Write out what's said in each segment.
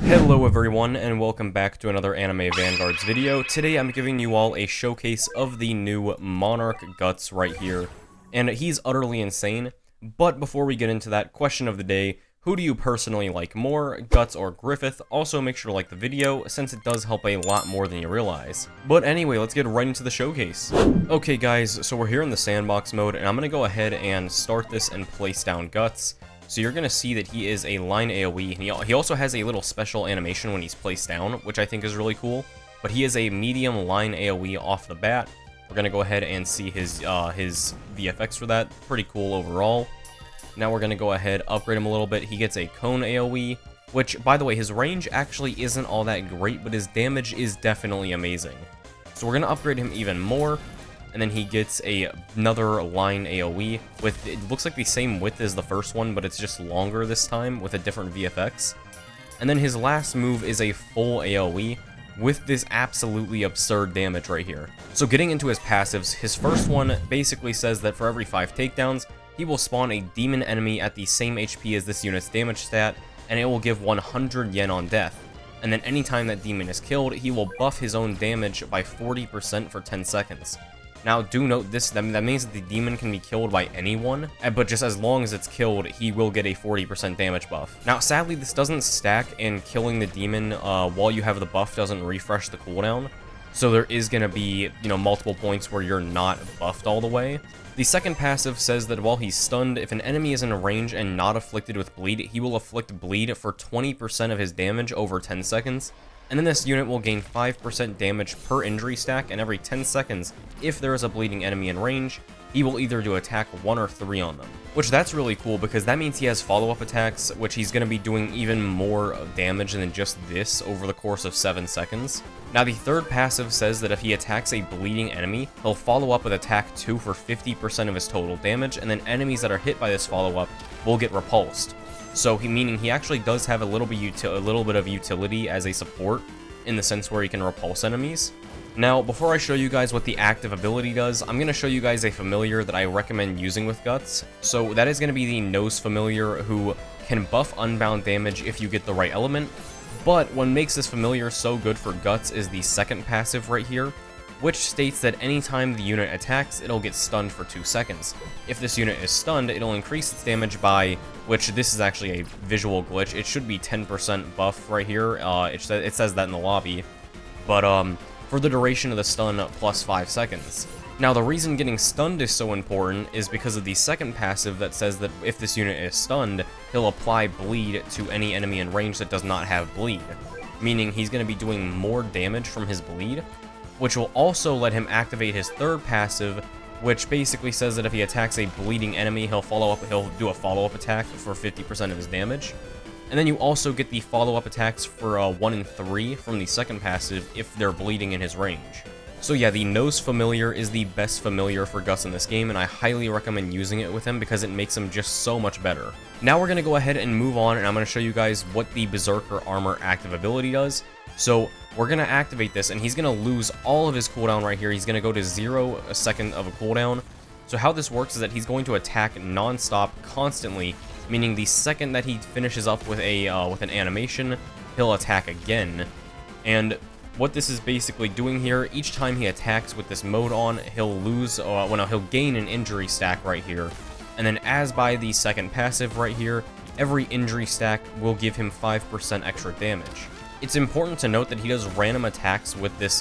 Hello everyone, and welcome back to another Anime Vanguards video. Today I'm giving you all a showcase of the new Monarch Guts right here, and he's utterly insane. But before we get into that, question of the day, who do you personally like more, Guts or Griffith? Also make sure to like the video, since it does help a lot more than you realize. But anyway, let's get right into the showcase. Okay guys, so we're here in the sandbox mode, and I'm gonna go ahead and start this and place down Guts. So you're going to see that he is a line AoE, and he also has a little special animation when he's placed down, which I think is really cool. But he is a medium line AoE off the bat. We're going to go ahead and see his VFX for that. Pretty cool overall. Now we're going to go ahead, upgrade him a little bit. He gets a cone AoE, which, by the way, his range actually isn't all that great, but his damage is definitely amazing. So we're going to upgrade him even more. And then he gets another line AoE with, it looks like the same width as the first one, but it's just longer this time with a different VFX. And then his last move is a full AoE with this absolutely absurd damage right here. So getting into his passives, his first one basically says that for every 5 takedowns, he will spawn a demon enemy at the same HP as this unit's damage stat, and it will give 100 yen on death. And then anytime that demon is killed, he will buff his own damage by 40% for 10 seconds. Now, do note this, that means that the demon can be killed by anyone, but just as long as it's killed, he will get a 40% damage buff. Now, sadly, this doesn't stack, and killing the demon while you have the buff doesn't refresh the cooldown, so there is going to be, multiple points where you're not buffed all the way. The second passive says that while he's stunned, if an enemy is in range and not afflicted with bleed, he will afflict bleed for 20% of his damage over 10 seconds. And then this unit will gain 5% damage per injury stack, and every 10 seconds, if there is a bleeding enemy in range, he will either do attack 1 or 3 on them. Which that's really cool, because that means he has follow-up attacks, which he's going to be doing even more damage than just this over the course of 7 seconds. Now the third passive says that if he attacks a bleeding enemy, he'll follow up with attack 2 for 50% of his total damage, and then enemies that are hit by this follow-up will get repulsed. So meaning he actually does have a little bit of utility as a support, in the sense where he can repulse enemies. Now, before I show you guys what the active ability does, I'm going to show you guys a familiar that I recommend using with Guts. So that is going to be the Nose Familiar, who can buff unbound damage if you get the right element. But what makes this familiar so good for Guts is the second passive right here, which states that anytime the unit attacks, it'll get stunned for 2 seconds. If this unit is stunned, it'll increase its damage by, which this is actually a visual glitch, it should be 10% buff right here, it says that in the lobby, but for the duration of the stun, plus 5 seconds. Now the reason getting stunned is so important is because of the second passive that says that if this unit is stunned, he'll apply bleed to any enemy in range that does not have bleed, meaning he's going to be doing more damage from his bleed, which will also let him activate his third passive, which basically says that if he attacks a bleeding enemy, he'll do a follow-up attack for 50% of his damage. And then you also get the follow-up attacks for 1 and 3 from the second passive if they're bleeding in his range. So yeah, the Nose Familiar is the best familiar for Guts in this game, and I highly recommend using it with him because it makes him just so much better. Now we're going to go ahead and move on, and I'm going to show you guys what the Berserker Armor active ability does. So we're going to activate this, and he's going to lose all of his cooldown right here. He's going to go to 0 second of a cooldown. So how this works is that he's going to attack non-stop constantly, meaning the second that he finishes up with an animation, he'll attack again. And what this is basically doing here, each time he attacks with this mode on, he'll gain an injury stack right here. And then as by the second passive right here, every injury stack will give him 5% extra damage. It's important to note that he does random attacks with this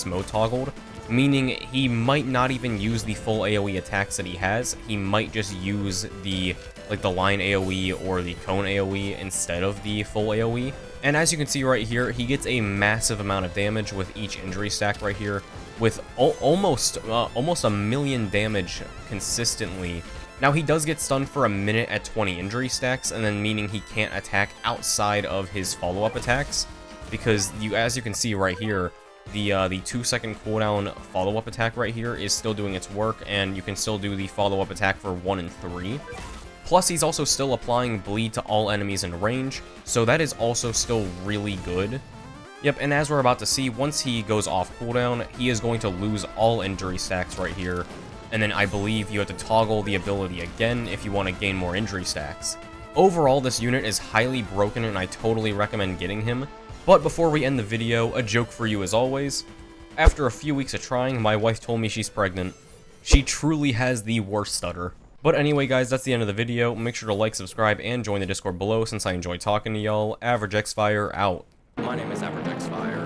mode toggled, meaning he might not even use the full AoE attacks that he has. He might just use the line AoE or the cone AoE instead of the full AoE. And as you can see right here, he gets a massive amount of damage with each injury stack right here, with almost a million damage consistently. Now he does get stunned for a minute at 20 injury stacks, and then meaning he can't attack outside of his follow-up attacks, because as you can see right here, the 2-second cooldown follow-up attack right here is still doing its work, and you can still do the follow-up attack for 1 and 3. Plus, he's also still applying bleed to all enemies in range, so that is also still really good. Yep, and as we're about to see, once he goes off cooldown, he is going to lose all injury stacks right here, and then I believe you have to toggle the ability again if you want to gain more injury stacks. Overall, this unit is highly broken and I totally recommend getting him. But before we end the video, a joke for you as always. After a few weeks of trying, my wife told me she's pregnant. She truly has the worst stutter. But anyway guys, that's the end of the video. Make sure to like, subscribe, and join the Discord below since I enjoy talking to y'all. Average X Fire out. My name is Average X Fire.